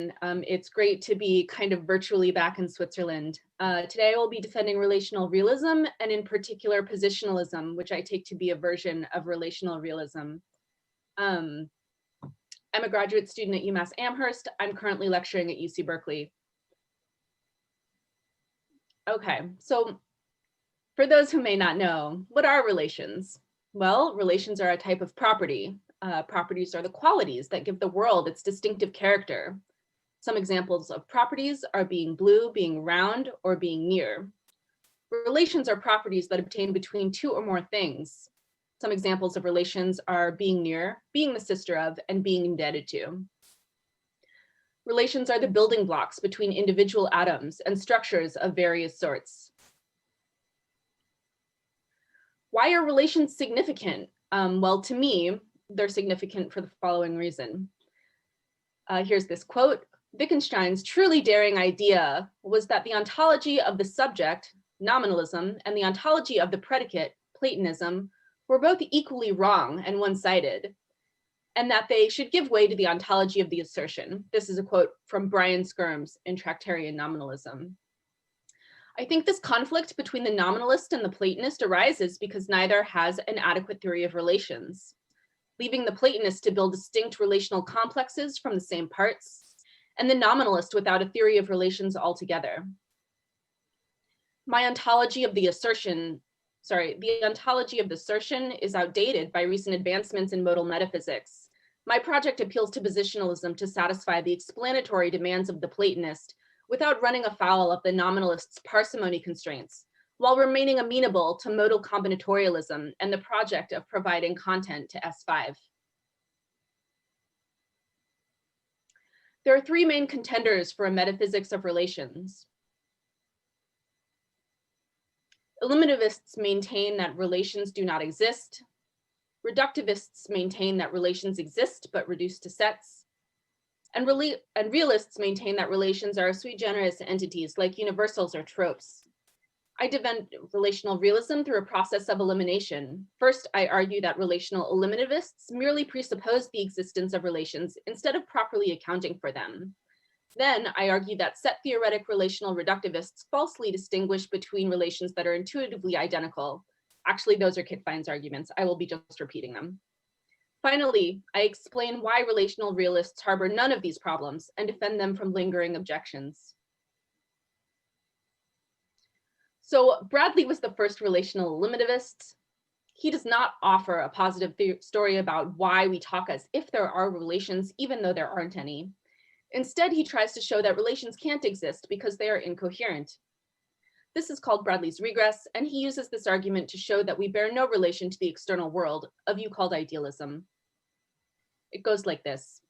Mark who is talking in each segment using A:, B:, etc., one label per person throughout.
A: It's great to be kind of virtually back in Switzerland. Today I will be defending relational realism, and in particular positionalism, which I take to be a version of relational realism. I'm a graduate student at UMass Amherst. I'm currently lecturing at UC Berkeley. Okay, so for those who may not know, what are relations? Well, relations are a type of property. Properties are the qualities that give the world its distinctive character. Some examples of properties are being blue, being round, or being near. Relations are properties that obtain between two or more things. Some examples of relations are being near, being the sister of, and being indebted to. Relations are the building blocks between individual atoms and structures of various sorts. Why are relations significant? Well, to me, they're significant for the following reason. Here's this quote. Wittgenstein's truly daring idea was that the ontology of the subject, nominalism, and the ontology of the predicate, Platonism, were both equally wrong and one-sided, and that they should give way to the ontology of the assertion. This is a quote from Brian Skirms in Tractarian Nominalism. I think this conflict between the nominalist and the Platonist arises because neither has an adequate theory of relations, leaving the Platonist to build distinct relational complexes from the same parts, and the nominalist without a theory of relations altogether. The ontology of the assertion is outdated by recent advancements in modal metaphysics. My project appeals to positionalism to satisfy the explanatory demands of the Platonist without running afoul of the nominalist's parsimony constraints, while remaining amenable to modal combinatorialism and the project of providing content to S5. There are three main contenders for a metaphysics of relations. Eliminativists maintain that relations do not exist. Reductivists maintain that relations exist but reduced to sets. And realists maintain that relations are sui generis entities like universals or tropes. I defend relational realism through a process of elimination. First, I argue that relational eliminativists merely presuppose the existence of relations instead of properly accounting for them. Then I argue that set theoretic relational reductivists falsely distinguish between relations that are intuitively identical. Actually, those are Kit Fine's arguments. I will be just repeating them. Finally, I explain why relational realists harbor none of these problems and defend them from lingering objections. So Bradley was the first relational eliminativist. He does not offer a positive story about why we talk as if there are relations, even though there aren't any. Instead, he tries to show that relations can't exist because they are incoherent. This is called Bradley's regress, and he uses this argument to show that we bear no relation to the external world, a view called idealism. It goes like this.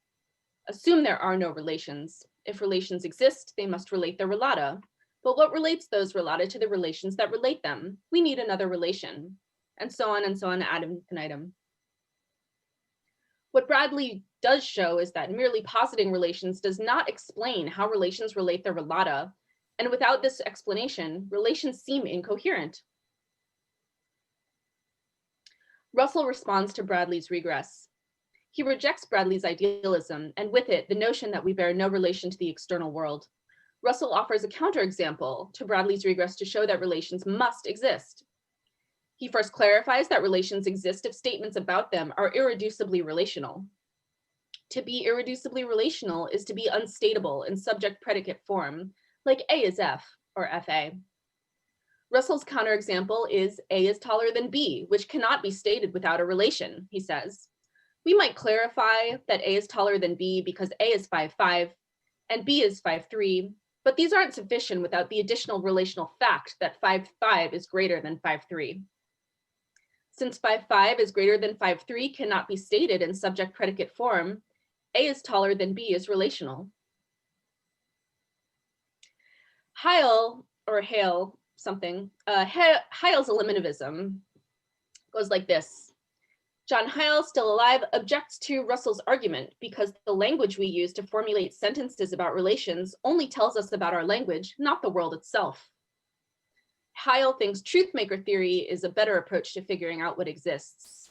A: Assume there are no relations. If relations exist, they must relate their relata. But what relates those relata to the relations that relate them? We need another relation, and so on ad infinitum. What Bradley does show is that merely positing relations does not explain how relations relate their relata, and without this explanation, relations seem incoherent. Russell responds to Bradley's regress. He rejects Bradley's idealism, and with it, the notion that we bear no relation to the external world. Russell offers a counterexample to Bradley's regress to show that relations must exist. He first clarifies that relations exist if statements about them are irreducibly relational. To be irreducibly relational is to be unstatable in subject-predicate form, like A is F or FA. Russell's counterexample is A is taller than B, which cannot be stated without a relation, he says. We might clarify that A is taller than B because A is 5'5" and B is 5'3", but these aren't sufficient without the additional relational fact that 5'5" is greater than 5'3". Since 5'5" is greater than 5'3" cannot be stated in subject-predicate form, A is taller than B is relational. Heil, or Heil, Heil's eliminativism goes like this. John Heil, still alive, objects to Russell's argument because the language we use to formulate sentences about relations only tells us about our language, not the world itself. Heil thinks truth maker theory is a better approach to figuring out what exists.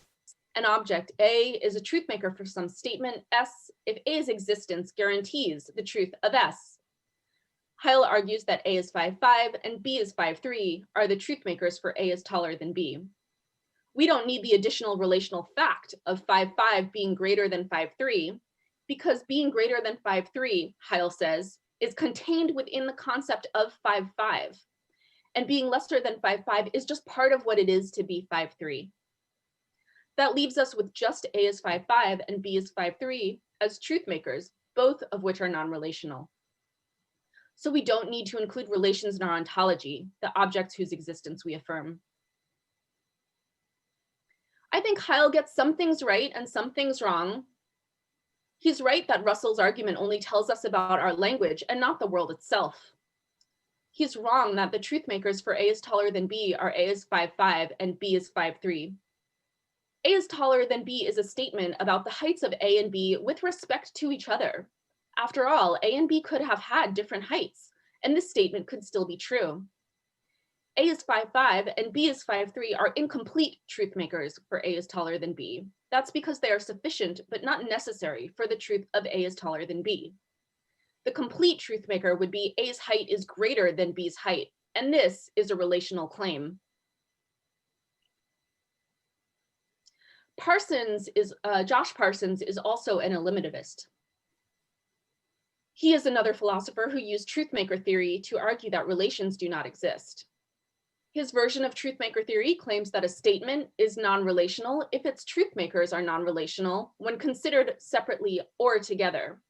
A: An object A is a truth maker for some statement S if A's existence guarantees the truth of S. Heil argues that A is 5,5 and B is 5,3 are the truth makers for A is taller than B. We don't need the additional relational fact of 5,5 being greater than 5,3 because being greater than 5,3, Heil says, is contained within the concept of 5,5. And being lesser than 5,5 is just part of what it is to be 5,3. That leaves us with just A is 5,5 and B is 5,3 as truth makers, both of which are non-relational. So we don't need to include relations in our ontology, the objects whose existence we affirm. I think Heil gets some things right and some things wrong. He's right that Russell's argument only tells us about our language and not the world itself. He's wrong that the truth makers for A is taller than B are A is 5,5 and B is 5,3. A is taller than B is a statement about the heights of A and B with respect to each other. After all, A and B could have had different heights, and this statement could still be true. A is 5,5 and B is 5,3 are incomplete truth makers for A is taller than B. That's because they are sufficient but not necessary for the truth of A is taller than B. The complete truth maker would be A's height is greater than B's height, and this is a relational claim. Josh Parsons is also an eliminativist. He is another philosopher who used truth maker theory to argue that relations do not exist. His version of truth maker theory claims that a statement is non-relational if its truth makers are non-relational when considered separately or together.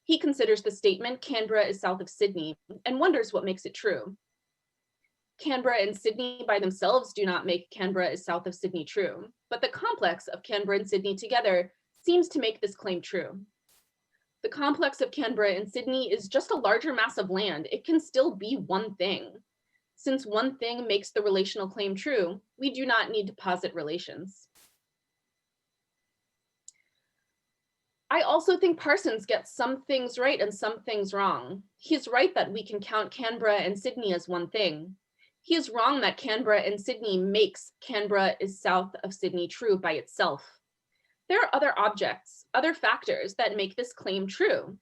A: He considers the statement Canberra is south of Sydney and wonders what makes it true. Canberra and Sydney by themselves do not make Canberra is south of Sydney true, but the complex of Canberra and Sydney together seems to make this claim true. The complex of Canberra and Sydney is just a larger mass of land. It can still be one thing. Since one thing makes the relational claim true, we do not need to posit relations. I also think Parsons gets some things right and some things wrong. He's right that we can count Canberra and Sydney as one thing. He is wrong that Canberra and Sydney makes Canberra is south of Sydney true by itself. There are other objects, other factors that make this claim true.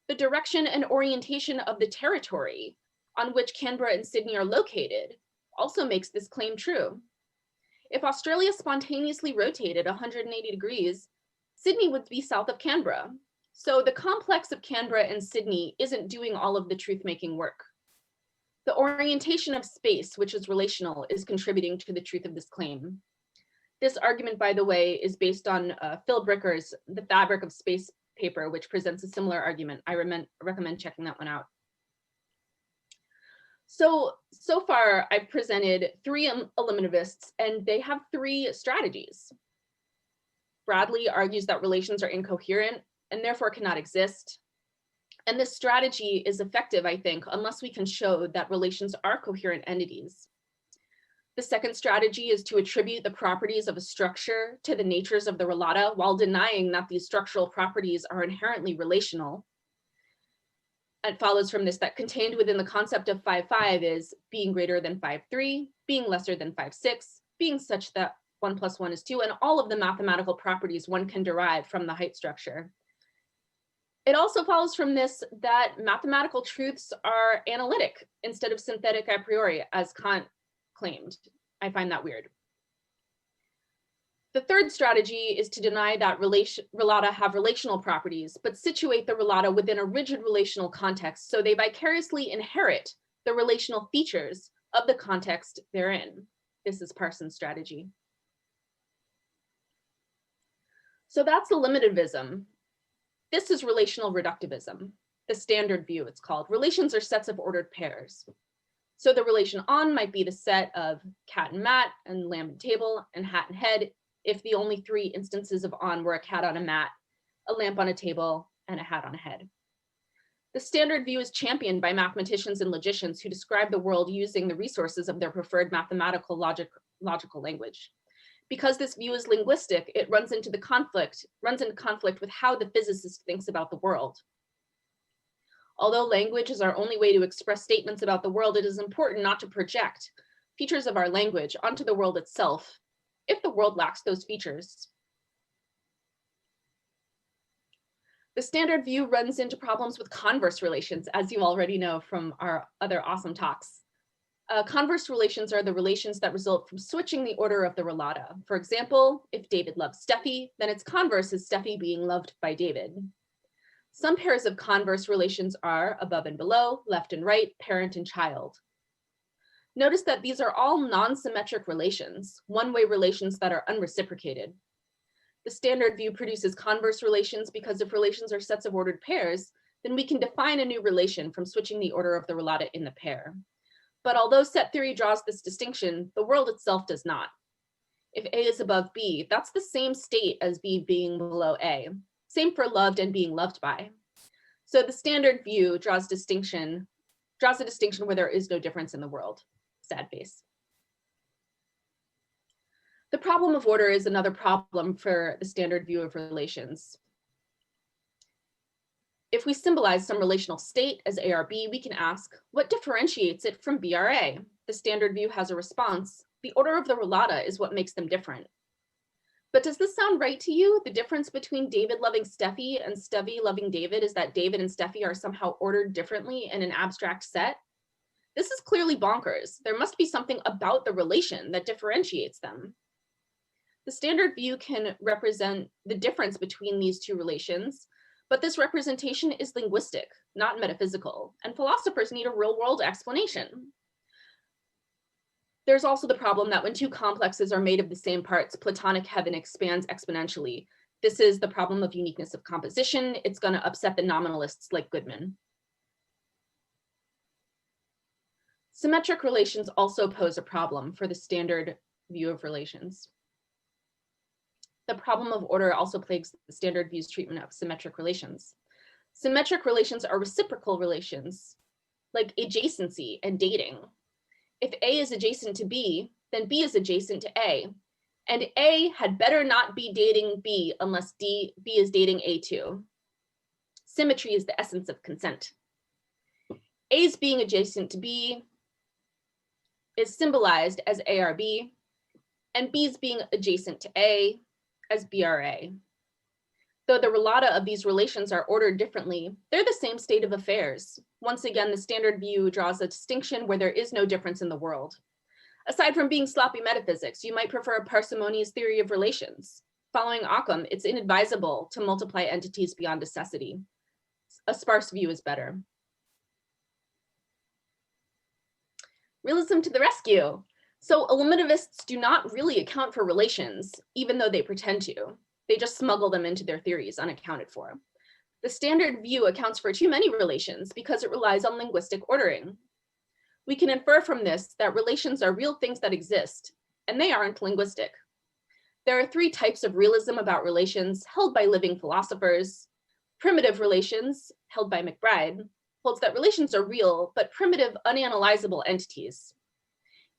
A: The direction and orientation of the territory on which Canberra and Sydney are located also makes this claim true. If Australia spontaneously rotated 180 degrees, Sydney would be south of Canberra. So the complex of Canberra and Sydney isn't doing all of the truth-making work. The orientation of space, which is relational, is contributing to the truth of this claim. This argument, by the way, is based on Phil Bricker's The Fabric of Space paper, which presents a similar argument. I recommend checking that one out. So far, I've presented 3 eliminativists, and they have 3 strategies. Bradley argues that relations are incoherent and therefore cannot exist. And this strategy is effective, I think, unless we can show that relations are coherent entities. The second strategy is to attribute the properties of a structure to the natures of the relata while denying that these structural properties are inherently relational. It follows from this that contained within the concept of 5,5 is being greater than 5,3, being lesser than 5,6, being such that 1 + 1 is 2, and all of the mathematical properties one can derive from the height structure. It also follows from this that mathematical truths are analytic instead of synthetic a priori, as Kant claimed. I find that weird. The third strategy is to deny that relata have relational properties, but situate the relata within a rigid relational context so they vicariously inherit the relational features of the context they're in. This is Parsons' strategy. So that's eliminativism. This is relational reductivism, the standard view it's called. Relations are sets of ordered pairs. So the relation on might be the set of cat and mat and lamp and table and hat and head if the only 3 instances of on were a cat on a mat, a lamp on a table, and a hat on a head. The standard view is championed by mathematicians and logicians who describe the world using the resources of their preferred mathematical logical language. Because this view is linguistic, it runs into conflict with how the physicist thinks about the world. Although language is our only way to express statements about the world, it is important not to project features of our language onto the world itself if the world lacks those features. The standard view runs into problems with converse relations, as you already know from our other awesome talks. Converse relations are the relations that result from switching the order of the relata. For example, if David loves Steffi, then its converse is Steffi being loved by David. Some pairs of converse relations are above and below, left and right, parent and child. Notice that these are all non-symmetric relations, one-way relations that are unreciprocated. The standard view produces converse relations because if relations are sets of ordered pairs, then we can define a new relation from switching the order of the relata in the pair. But although set theory draws this distinction, the world itself does not. If A is above B, that's the same state as B being below A. Same for loved and being loved by. So the standard view draws a distinction where there is no difference in the world. Sad face. The problem of order is another problem for the standard view of relations. If we symbolize some relational state as ARB, we can ask, what differentiates it from BRA? The standard view has a response. The order of the relata is what makes them different. But does this sound right to you? The difference between David loving Steffi and Steffi loving David is that David and Steffi are somehow ordered differently in an abstract set? This is clearly bonkers. There must be something about the relation that differentiates them. The standard view can represent the difference between these two relations, but this representation is linguistic, not metaphysical, and philosophers need a real-world explanation. There's also the problem that when two complexes are made of the same parts, Platonic heaven expands exponentially. This is the problem of uniqueness of composition. It's going to upset the nominalists like Goodman. Symmetric relations also pose a problem for the standard view of relations. The problem of order also plagues the standard view's treatment of symmetric relations. Symmetric relations are reciprocal relations, like adjacency and dating. If A is adjacent to B, then B is adjacent to A. And A had better not be dating B unless B is dating A too. Symmetry is the essence of consent. A's being adjacent to B is symbolized as ARB, and B's being adjacent to A as BRA. Though the relata of these relations are ordered differently, they're the same state of affairs. Once again, the standard view draws a distinction where there is no difference in the world. Aside from being sloppy metaphysics, you might prefer a parsimonious theory of relations. Following Occam, it's inadvisable to multiply entities beyond necessity. A sparse view is better. Realism to the rescue. So eliminativists do not really account for relations, even though they pretend to. They just smuggle them into their theories unaccounted for. The standard view accounts for too many relations because it relies on linguistic ordering. We can infer from this that relations are real things that exist, and they aren't linguistic. There are three types of realism about relations held by living philosophers. Primitive relations, held by McBride, holds that relations are real, but primitive, unanalyzable entities.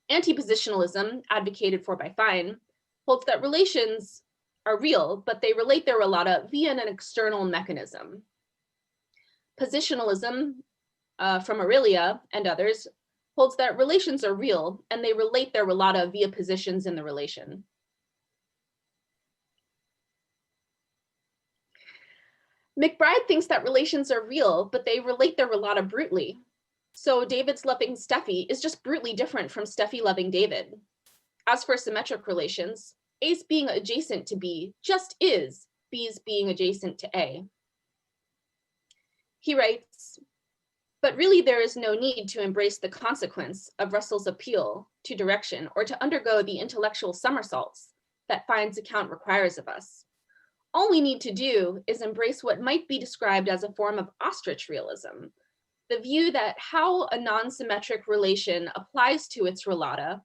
A: Anti-Positionalism, advocated for by Fine, holds that relations are real, but they relate their relata via an external mechanism. Positionalism, from Aurelia and others, holds that relations are real, and they relate their relata via positions in the relation. McBride thinks that relations are real, but they relate their relata brutally. So David's loving Steffi is just brutally different from Steffi loving David. As for symmetric relations, A's being adjacent to B just is B's being adjacent to A. He writes, but really there is no need to embrace the consequence of Russell's appeal to direction or to undergo the intellectual somersaults that Fine's account requires of us. All we need to do is embrace what might be described as a form of ostrich realism, the view that how a non-symmetric relation applies to its relata,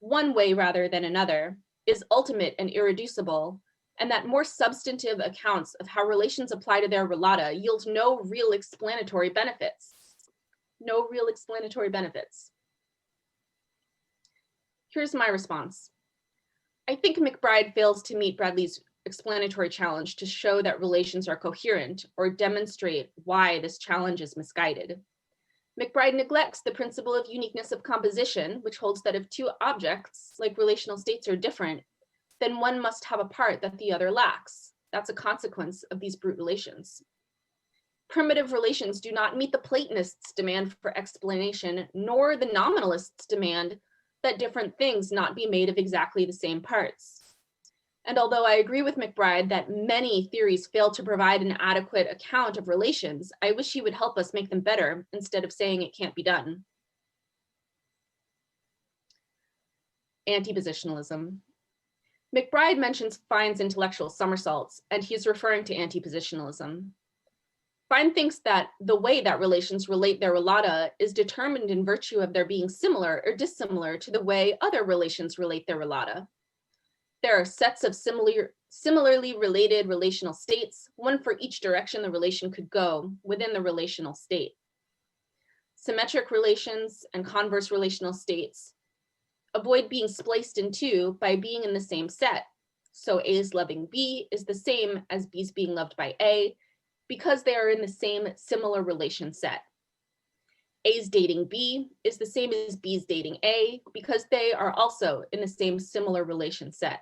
A: one way rather than another, is ultimate and irreducible, and that more substantive accounts of how relations apply to their relata yield no real explanatory benefits. No real explanatory benefits. Here's my response. I think McBride fails to meet Bradley's explanatory challenge to show that relations are coherent or demonstrate why this challenge is misguided. McBride neglects the principle of uniqueness of composition, which holds that if two objects, like relational states, are different, then one must have a part that the other lacks. That's a consequence of these brute relations. Primitive relations do not meet the Platonists' demand for explanation, nor the nominalists' demand that different things not be made of exactly the same parts. And although I agree with McBride that many theories fail to provide an adequate account of relations, I wish he would help us make them better instead of saying it can't be done. Anti-positionalism. McBride mentions Fine's intellectual somersaults, and he's referring to anti-positionalism. Fine thinks that the way that relations relate their relata is determined in virtue of their being similar or dissimilar to the way other relations relate their relata. There are sets of similarly related relational states, one for each direction the relation could go within the relational state. Symmetric relations and converse relational states avoid being spliced in two by being in the same set. So A's loving B is the same as B's being loved by A because they are in the same similar relation set. A's dating B is the same as B's dating A because they are also in the same similar relation set.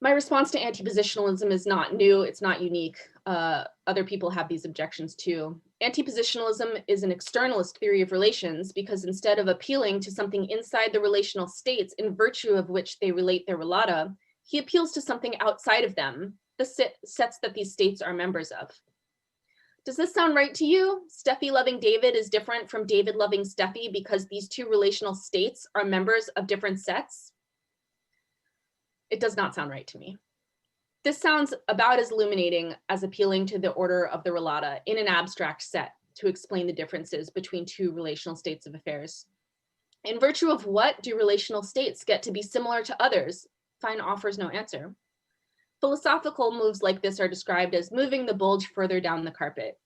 A: My response to anti-positionalism is not new, it's not unique. Other people have these objections too. Anti-positionalism is an externalist theory of relations because instead of appealing to something inside the relational states in virtue of which they relate their relata, he appeals to something outside of them, the sets that these states are members of. Does this sound right to you? Steffi loving David is different from David loving Steffi because these two relational states are members of different sets? It does not sound right to me. This sounds about as illuminating as appealing to the order of the relata in an abstract set to explain the differences between two relational states of affairs. In virtue of what do relational states get to be similar to others? Fine offers no answer. Philosophical moves like this are described as moving the bulge further down the carpet.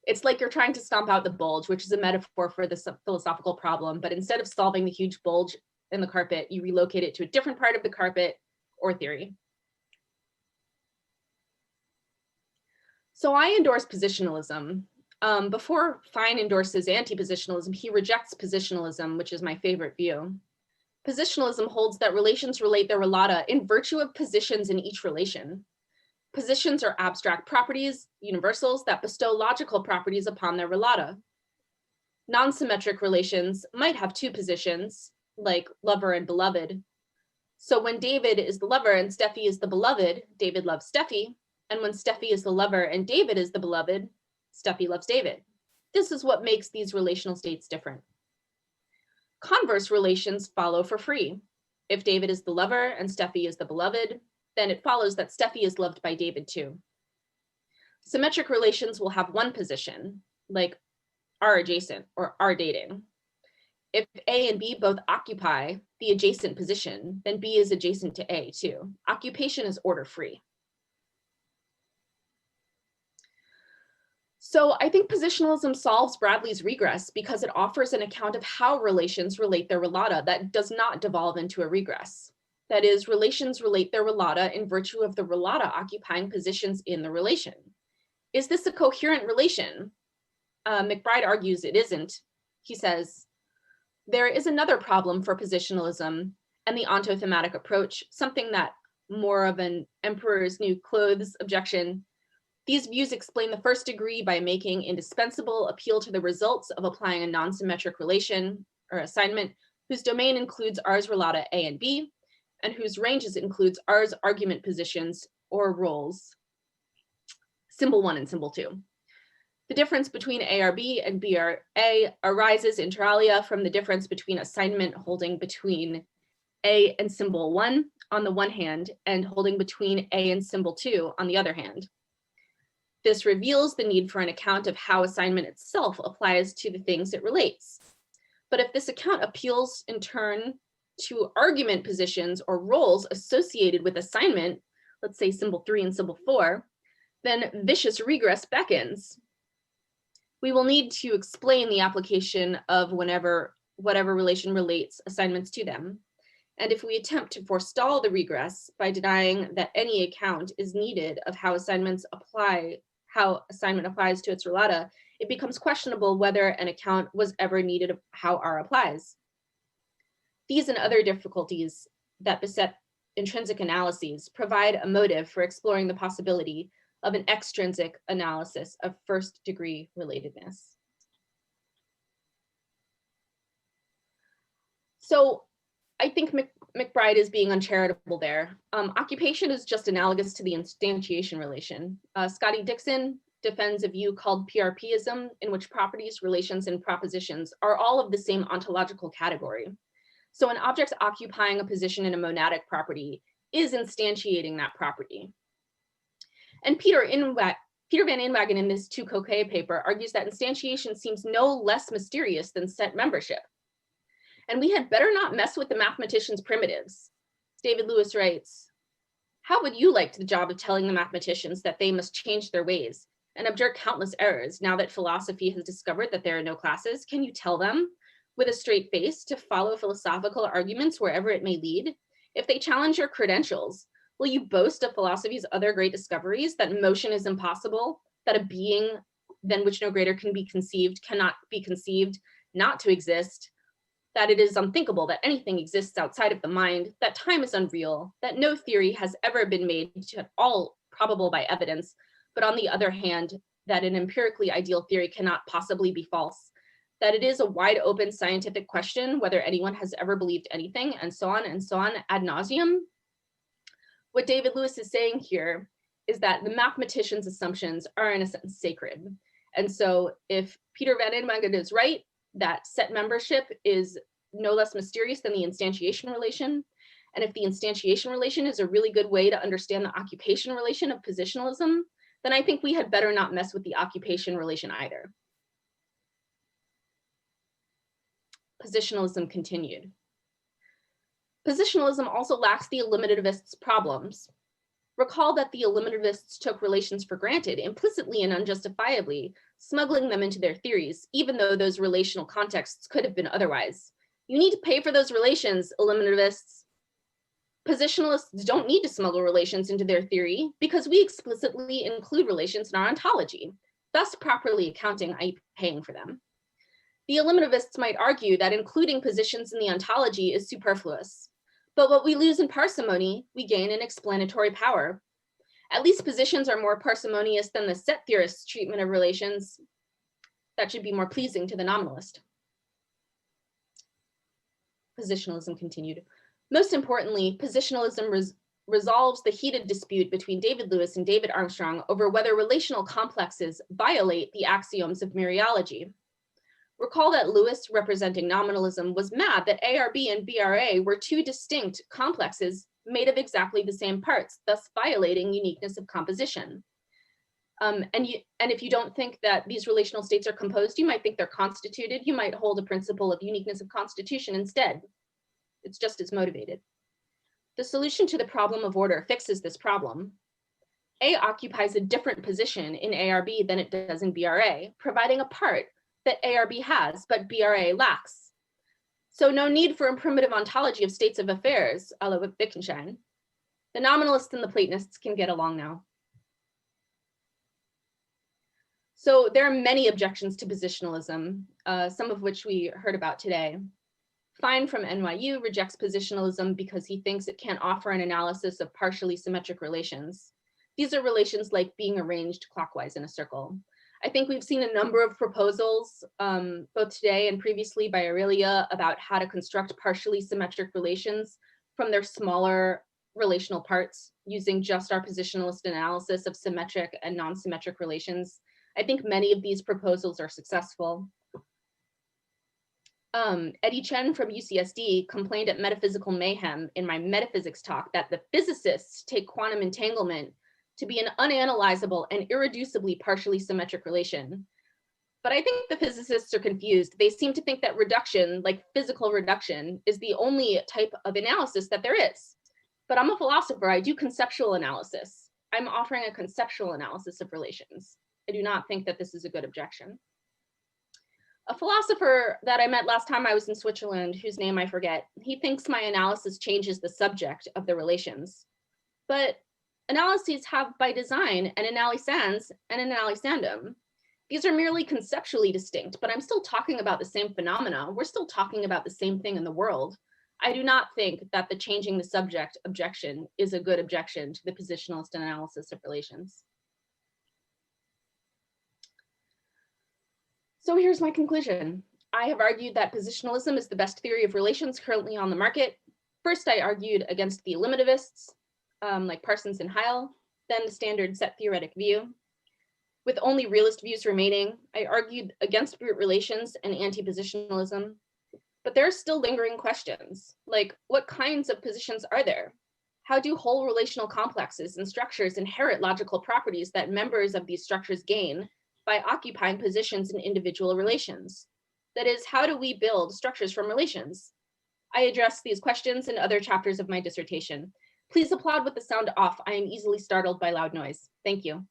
A: It's like you're trying to stomp out the bulge, which is a metaphor for this philosophical problem, but instead of solving the huge bulge in the carpet, you relocate it to a different part of the carpet or theory. So I endorse positionalism. Before Fine endorses anti-positionalism, he rejects positionalism, which is my favorite view. Positionalism holds that relations relate their relata in virtue of positions in each relation. Positions are abstract properties, universals that bestow logical properties upon their relata. Non-symmetric relations might have two positions, like lover and beloved. So when David is the lover and Steffi is the beloved, David loves Steffi. And when Steffi is the lover and David is the beloved, Steffi loves David. This is what makes these relational states different. Converse relations follow for free. If David is the lover and Steffi is the beloved, then it follows that Steffi is loved by David too. Symmetric relations will have one position, like are adjacent or are dating. If A and B both occupy the adjacent position, then B is adjacent to A too. Occupation is order free. So I think positionalism solves Bradley's regress because it offers an account of how relations relate their relata that does not devolve into a regress. That is, relations relate their relata in virtue of the relata occupying positions in the relation. Is this a coherent relation? McBride argues it isn't. He says, there is another problem for positionalism and the ontothematic approach, something that more of an emperor's new clothes objection. These views explain the first degree by making indispensable appeal to the results of applying a non-symmetric relation or assignment whose domain includes R's relata A and B, and whose ranges includes R's argument positions or roles, symbol 1 and symbol 2. The difference between ARB and BRA arises inter alia from the difference between assignment holding between A and symbol 1 on the one hand and holding between A and symbol 2 on the other hand. This reveals the need for an account of how assignment itself applies to the things it relates. But if this account appeals in turn to argument positions or roles associated with assignment, let's say symbol 3 and symbol 4, then vicious regress beckons. We will need to explain the application of whatever relation relates assignments to them. And if we attempt to forestall the regress by denying that any account is needed of how assignment applies to its relata, it becomes questionable whether an account was ever needed of how R applies. These and other difficulties that beset intrinsic analyses provide a motive for exploring the possibility of an extrinsic analysis of first-degree relatedness. So I think McBride is being uncharitable there. Occupation is just analogous to the instantiation relation. Scotty Dixon defends a view called PRPism, in which properties, relations, and propositions are all of the same ontological category. So an object occupying a position in a monadic property is instantiating that property. And Peter van Inwagen in this Tu Coquet paper argues that instantiation seems no less mysterious than set membership. And we had better not mess with the mathematician's primitives. David Lewis writes, "How would you like the job of telling the mathematicians that they must change their ways and abjure countless errors now that philosophy has discovered that there are no classes? Can you tell them with a straight face to follow philosophical arguments wherever it may lead? If they challenge your credentials, will you boast of philosophy's other great discoveries, that motion is impossible, that a being than which no greater can be conceived cannot be conceived, not to exist, that it is unthinkable that anything exists outside of the mind, that time is unreal, that no theory has ever been made at all probable by evidence, but on the other hand, that an empirically ideal theory cannot possibly be false, that it is a wide open scientific question whether anyone has ever believed anything, and so on ad nauseum." What David Lewis is saying here is that the mathematician's assumptions are in a sense sacred. And so if Peter van Inwagen is right, that set membership is no less mysterious than the instantiation relation. And if the instantiation relation is a really good way to understand the occupation relation of positionalism, then I think we had better not mess with the occupation relation either. Positionalism continued. Positionalism also lacks the eliminativists' problems. Recall that the eliminativists took relations for granted, implicitly and unjustifiably, smuggling them into their theories, even though those relational contexts could have been otherwise. You need to pay for those relations, eliminativists. Positionalists don't need to smuggle relations into their theory because we explicitly include relations in our ontology, thus properly accounting, i.e. paying for them. The eliminativists might argue that including positions in the ontology is superfluous. But what we lose in parsimony, we gain in explanatory power. At least positions are more parsimonious than the set theorists' treatment of relations. That should be more pleasing to the nominalist. Positionalism continued. Most importantly, positionalism resolves the heated dispute between David Lewis and David Armstrong over whether relational complexes violate the axioms of mereology. Recall that Lewis, representing nominalism, was mad that ARB and BRA were two distinct complexes made of exactly the same parts, thus violating uniqueness of composition. And if you don't think that these relational states are composed, you might think they're constituted. You might hold a principle of uniqueness of constitution instead. It's just as motivated. The solution to the problem of order fixes this problem. A occupies a different position in ARB than it does in BRA, providing a part that ARB has, but BRA lacks. So no need for a primitive ontology of states of affairs, a la Wittgenstein. The nominalists and the Platonists can get along now. So there are many objections to positionalism, some of which we heard about today. Fine from NYU rejects positionalism because he thinks it can't offer an analysis of partially symmetric relations. These are relations like being arranged clockwise in a circle. I think we've seen a number of proposals, both today and previously by Aurelia, about how to construct partially symmetric relations from their smaller relational parts using just our positionalist analysis of symmetric and non-symmetric relations. I think many of these proposals are successful. Eddie Chen from UCSD complained at Metaphysical Mayhem in my metaphysics talk that the physicists take quantum entanglement to be an unanalyzable and irreducibly partially symmetric relation. But I think the physicists are confused. They seem to think that reduction, like physical reduction, is the only type of analysis that there is. But I'm a philosopher, I do conceptual analysis. I'm offering a conceptual analysis of relations. I do not think that this is a good objection. A philosopher that I met last time I was in Switzerland, whose name I forget, he thinks my analysis changes the subject of the relations. But analyses have by design an analysans and an analysandum. These are merely conceptually distinct, but I'm still talking about the same phenomena. We're still talking about the same thing in the world. I do not think that the changing the subject objection is a good objection to the positionalist analysis of relations. So here's my conclusion. I have argued that positionalism is the best theory of relations currently on the market. First, I argued against the eliminativists, like Parsons and Heil, then the standard set theoretic view. With only realist views remaining, I argued against brute relations and anti-positionalism. But there are still lingering questions, like what kinds of positions are there? How do whole relational complexes and structures inherit logical properties that members of these structures gain by occupying positions in individual relations? That is, how do we build structures from relations? I address these questions in other chapters of my dissertation. Please applaud with the sound off. I am easily startled by loud noise. Thank you.